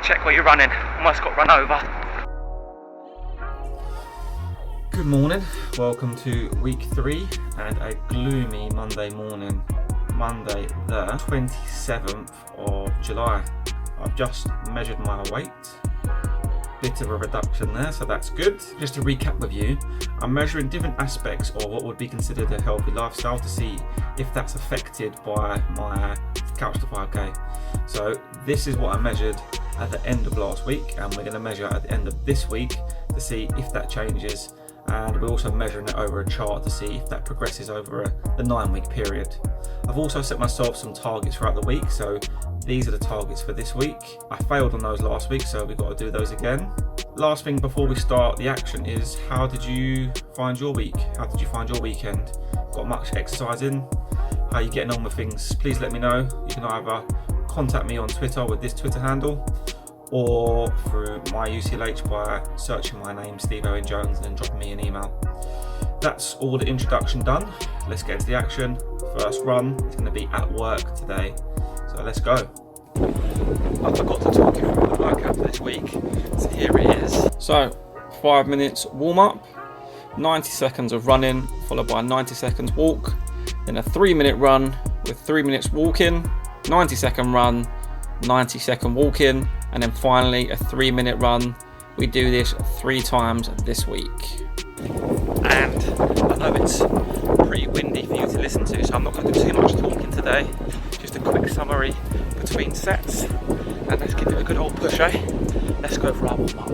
Check where you're running. Almost got run over. Good morning. Welcome to week 3 and a gloomy Monday morning. Monday the 27th of July. I've just measured my weight. Bit of a reduction there, so that's good. Just to recap with you, I'm measuring different aspects of what would be considered a healthy lifestyle to see if that's affected by my Couch to 5k. So this is what I measured at the end of last week, and we're going to measure at the end of this week to see if that changes, and we're also measuring it over a chart to see if that progresses over the 9-week period. I've also set myself some targets throughout the week, so these are the targets for this week. I failed on those last week, so we've got to do those again. Last thing before we start the action is, how did you find your week? How did you find your weekend? Got much exercise in? How are you getting on with things? Please let me know. You can either contact me on Twitter with this Twitter handle, or through my UCLH by searching my name, Steve Owen Jones, and then dropping me an email. That's all the introduction done. Let's get into the action. First run is going to be at work today, so let's go. I forgot to talk you through the workout for this week, so here it is. So 5 minutes warm up, 90 seconds of running followed by a 90 seconds walk, then a 3-minute run with 3 minutes walking, 90-second run, 90-second walking, and then finally a 3-minute run. We do this 3 times this week. And I know it's pretty windy for you to listen to, so I'm not going to do too much talking today. Just a quick summary between sets, and let's give it a good old push, eh? Let's go for our warm up.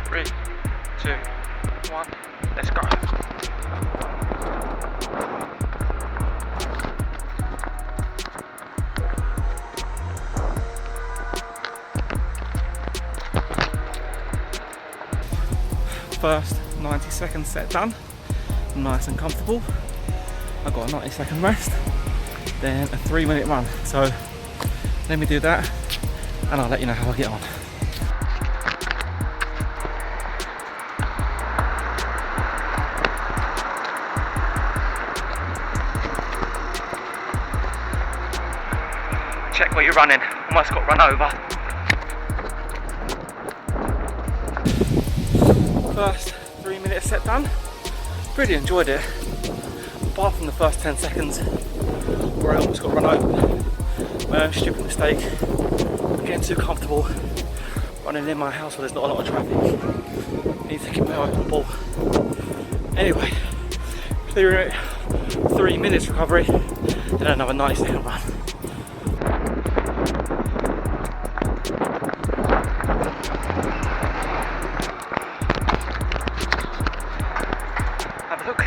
3, 2, 1, let's go. First 90-second set done, nice and comfortable. I've got a 90-second rest, then a 3-minute run. So let me do that and I'll let you know how I get on. Check where you're running, almost got run over. First 3-minute set done. Really enjoyed it, apart from the first 10 seconds where I almost got run over. My own stupid mistake. I'm getting too comfortable running in my house where there's not a lot of traffic. I need to keep my eye on the ball. Anyway, clear it, 3 minutes recovery, then another 90-second run. Have a look.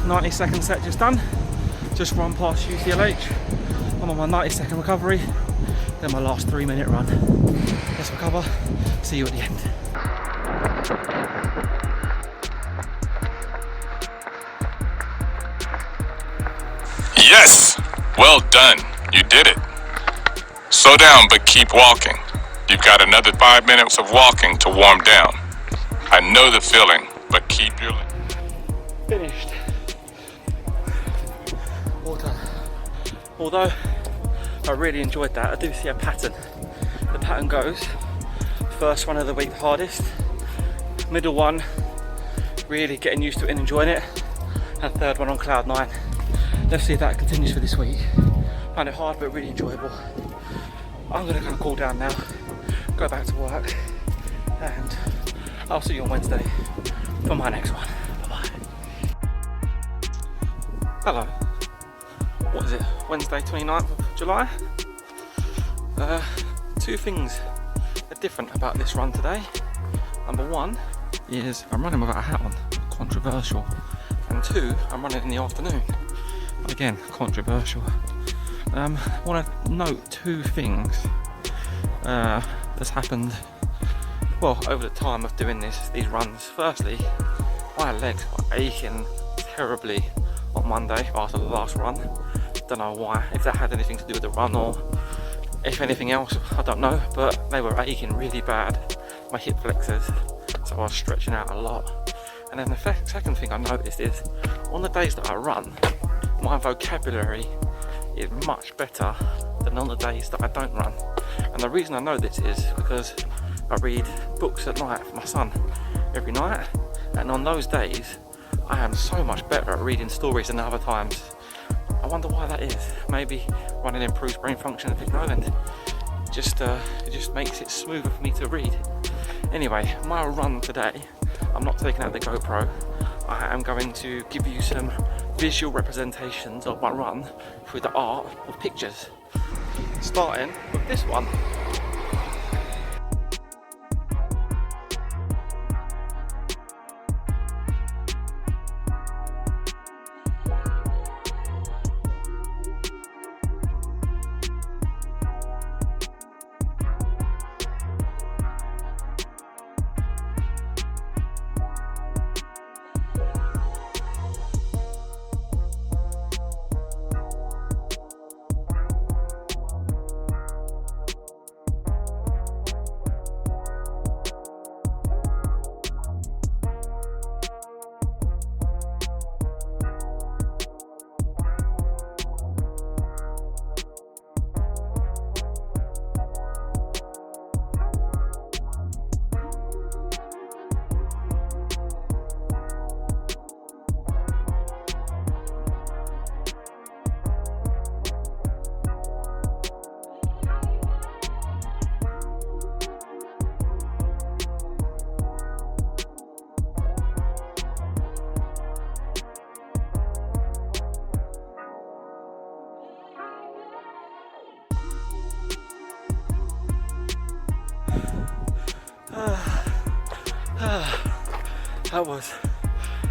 "90-second set just done. Just run past UCLH. I'm on my 90-second recovery, then my last 3-minute run. Let's recover. See you at the end. Yes! Well done. You did it. Slow down, but keep walking. You've got another 5 minutes of walking to warm down. I know the feeling, but keep your... Finished. All done. Although I really enjoyed that, I do see a pattern. The pattern goes, first one of the week hardest, middle one really getting used to it and enjoying it, and third one on cloud 9. Let's see if that continues for this week. Found it hard but really enjoyable. I'm gonna kind of cool down now, go back to work, and I'll see you on Wednesday for my next one. Bye bye. Hello. What is it? Wednesday 29th of July? 2 things are different about this run today. Number 1 is I'm running without a hat on, controversial. And 2, I'm running in the afternoon. Again, controversial. I want to note 2 things that's happened, well, over the time of doing these runs. Firstly, my legs were aching terribly on Monday after the last run. Don't know why, if that had anything to do with the run or if anything else, I don't know, but they were aching really bad, my hip flexors, so I was stretching out a lot. And then the second thing I noticed is, on the days that I run, my vocabulary is much better than on the days that I don't run. And the reason I know this is because I read books at night for my son every night, and on those days I am so much better at reading stories than other times. I wonder why that is. Maybe running improves brain function, I know, and it just makes it smoother for me to read. Anyway, my run today, I'm not taking out the GoPro. I am going to give you some visual representations of my run through the art of pictures. Starting with this one.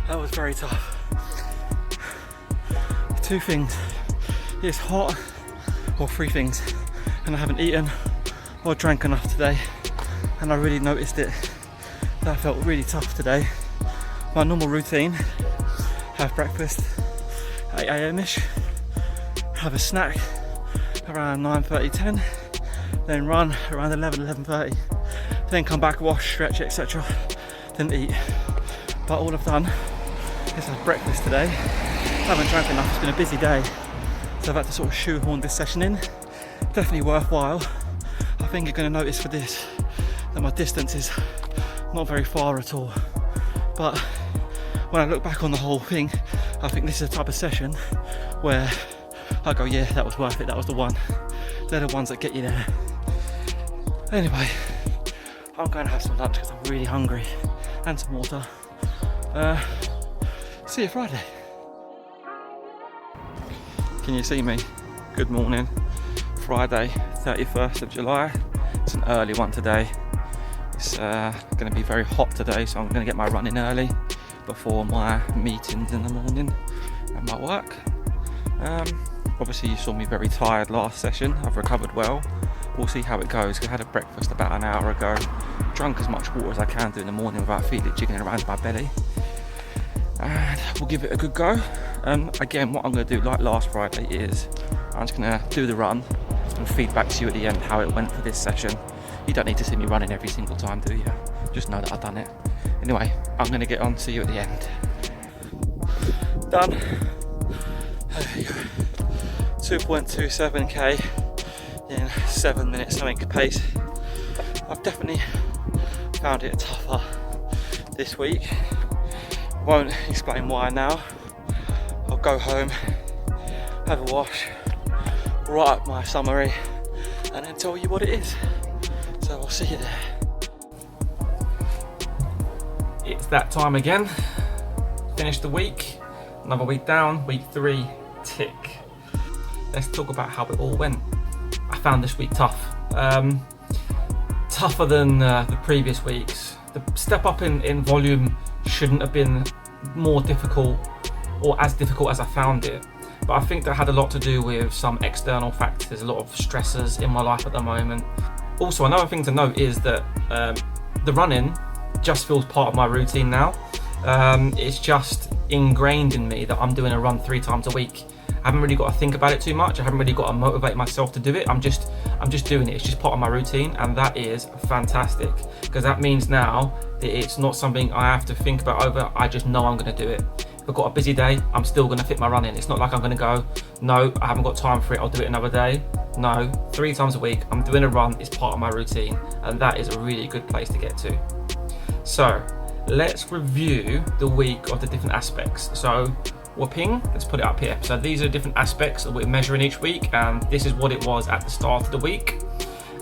That was very tough. Two things: it's hot, or three things, and I haven't eaten or drank enough today, and I really noticed it. That felt really tough today. My normal routine: have breakfast 8 a.m.ish, have a snack around 9:30, 10, then run around 11:30, then come back, wash, stretch, etc., then eat. But all I've done is have breakfast today. I haven't drank enough, it's been a busy day, so I've had to sort of shoehorn this session in. Definitely worthwhile. I think you're going to notice for this that my distance is not very far at all, but when I look back on the whole thing, I think this is the type of session where I go, yeah, that was worth it, that was the one. They're the ones that get you there. Anyway, I'm going to have some lunch because I'm really hungry, and some water. See you Friday. Can you see me? Good morning. Friday, 31st of July. It's an early one today. It's going to be very hot today, so I'm going to get my run in early before my meetings in the morning and my work. Obviously you saw me very tired last session. I've recovered well. We'll see how it goes. I had a breakfast about an hour ago. Drunk as much water as I can do in the morning without feeling it jiggling around my belly. And we'll give it a good go. Again, what I'm going to do, like last Friday, is I'm just going to do the run and feed back to you at the end how it went for this session. You don't need to see me running every single time, do you? Just know that I've done it. Anyway, I'm going to get on, see you at the end. Done. There you go. 2.27k in 7 minutes something pace. I've definitely found it tougher this week. Won't explain why now. I'll go home, have a wash, write up my summary, and then tell you what it is. So I'll see you there. It's that time again. Finished the week. Another week down. Week 3, tick. Let's talk about how it all went. I found this week tough. Tougher than the previous weeks. The step up in volume shouldn't have been more difficult or as difficult as I found it. But I think that had a lot to do with some external factors, a lot of stressors in my life at the moment. Also, another thing to note is that the running just feels part of my routine now. It's just ingrained in me that I'm doing a run 3 times a week. I haven't really got to think about it too much. I haven't really got to motivate myself to do it. I'm just doing it. It's just part of my routine, and that is fantastic, because that means now that it's not something I have to think about over. I just know I'm going to do it. I've got a busy day, I'm still going to fit my run in. It's not like I'm going to go, no, I haven't got time for it, I'll do it another day. No, 3 times a week, I'm doing a run, it's part of my routine, and that is a really good place to get to. So let's review the week of the different aspects. So whooping, let's put it up here. So these are different aspects that we're measuring each week, and this is what it was at the start of the week.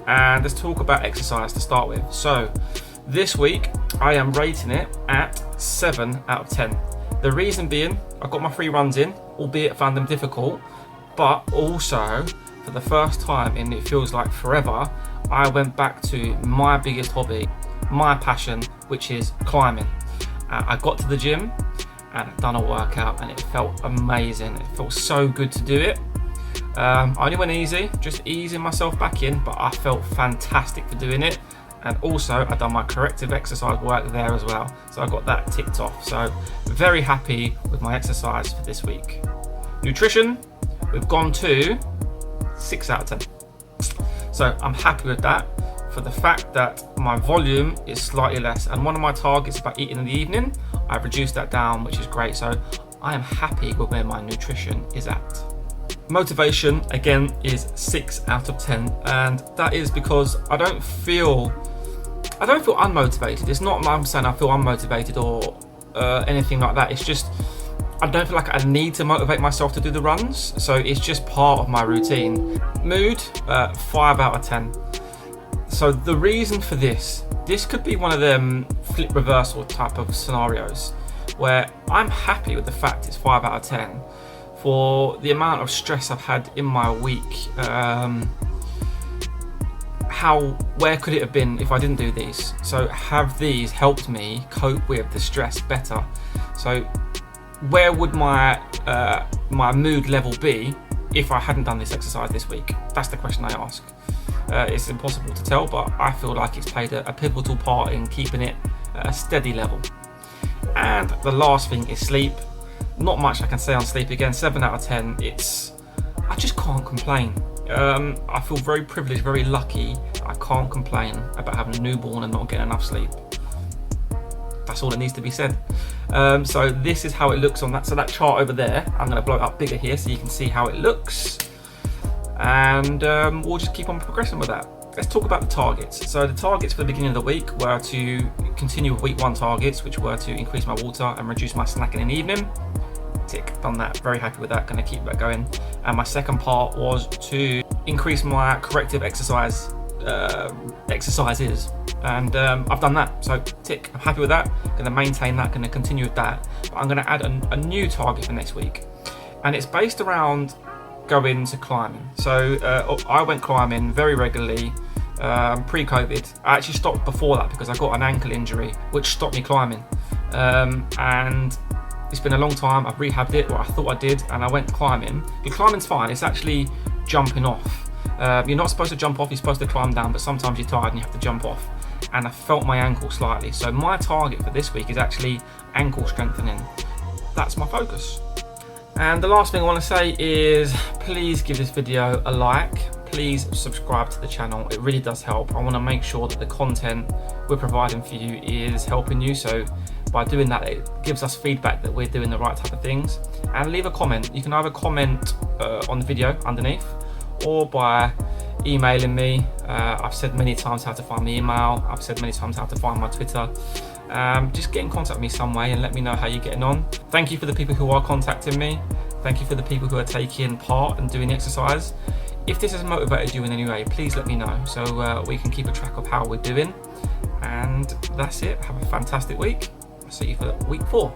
And let's talk about exercise to start with. So this week I am rating it at 7 out of 10. The reason being, I got my 3 runs in, albeit found them difficult, but also for the first time in it feels like forever, I went back to my biggest hobby, my passion, which is climbing. I got to the gym and I've done a workout and it felt amazing. It felt so good to do it. I only went easy, just easing myself back in, but I felt fantastic for doing it. And also I've done my corrective exercise work there as well. So I got that ticked off. So very happy with my exercise for this week. Nutrition, we've gone to 6 out of 10. So I'm happy with that for the fact that my volume is slightly less. And one of my targets about eating in the evening, I've reduced that down, which is great. So I am happy with where my nutrition is at. Motivation again is 6 out of 10, and that is because I don't feel unmotivated. It's not I'm saying I feel unmotivated or anything like that. It's just I don't feel like I need to motivate myself to do the runs, so it's just part of my routine. Mood, 5 out of 10. So the reason for this could be one of them flip reversal type of scenarios where I'm happy with the fact it's 5 out of 10 for the amount of stress I've had in my week. Where could it have been if I didn't do these? So have these helped me cope with the stress better? So where would my mood level be if I hadn't done this exercise this week? That's the question I ask. It's impossible to tell, but I feel like it's played a pivotal part in keeping it at a steady level. And the last thing is sleep. Not much I can say on sleep. Again, 7 out of 10. I just can't complain. I feel very privileged, very lucky. I can't complain about having a newborn and not getting enough sleep. That's all that needs to be said. So this is how it looks on that. So that chart over there, I'm going to blow it up bigger here so you can see how it looks. And we'll just keep on progressing with that. Let's talk about the targets. So the targets for the beginning of the week were to continue with week 1 targets, which were to increase my water and reduce my snacking in the evening. Tick, done that, very happy with that, going to keep that going. And my second part was to increase my corrective exercises, and I've done that, so tick, I'm happy with that, going to maintain that, going to continue with that. But I'm going to add a new target for next week, and it's based around going to climbing. So I went climbing very regularly pre-COVID. I actually stopped before that because I got an ankle injury which stopped me climbing, and it's been a long time. I've rehabbed it, or I thought I did, and I went climbing. The climbing's fine, it's actually jumping off. You're not supposed to jump off, you're supposed to climb down, but sometimes you're tired and you have to jump off. And I felt my ankle slightly. So my target for this week is actually ankle strengthening. That's my focus. And the last thing I want to say is please give this video a like. Please subscribe to the channel, it really does help. I want to make sure that the content we're providing for you is helping you. So by doing that, it gives us feedback that we're doing the right type of things. And leave a comment. You can either comment on the video underneath or by emailing me. I've said many times how to find my email. I've said many times how to find my Twitter. Just get in contact with me some way and let me know how you're getting on. Thank you for the people who are contacting me. Thank you for the people who are taking part and doing the exercise. If this has motivated you in any way, please let me know so we can keep a track of how we're doing. And that's it. Have a fantastic week. I'll see you for week 4.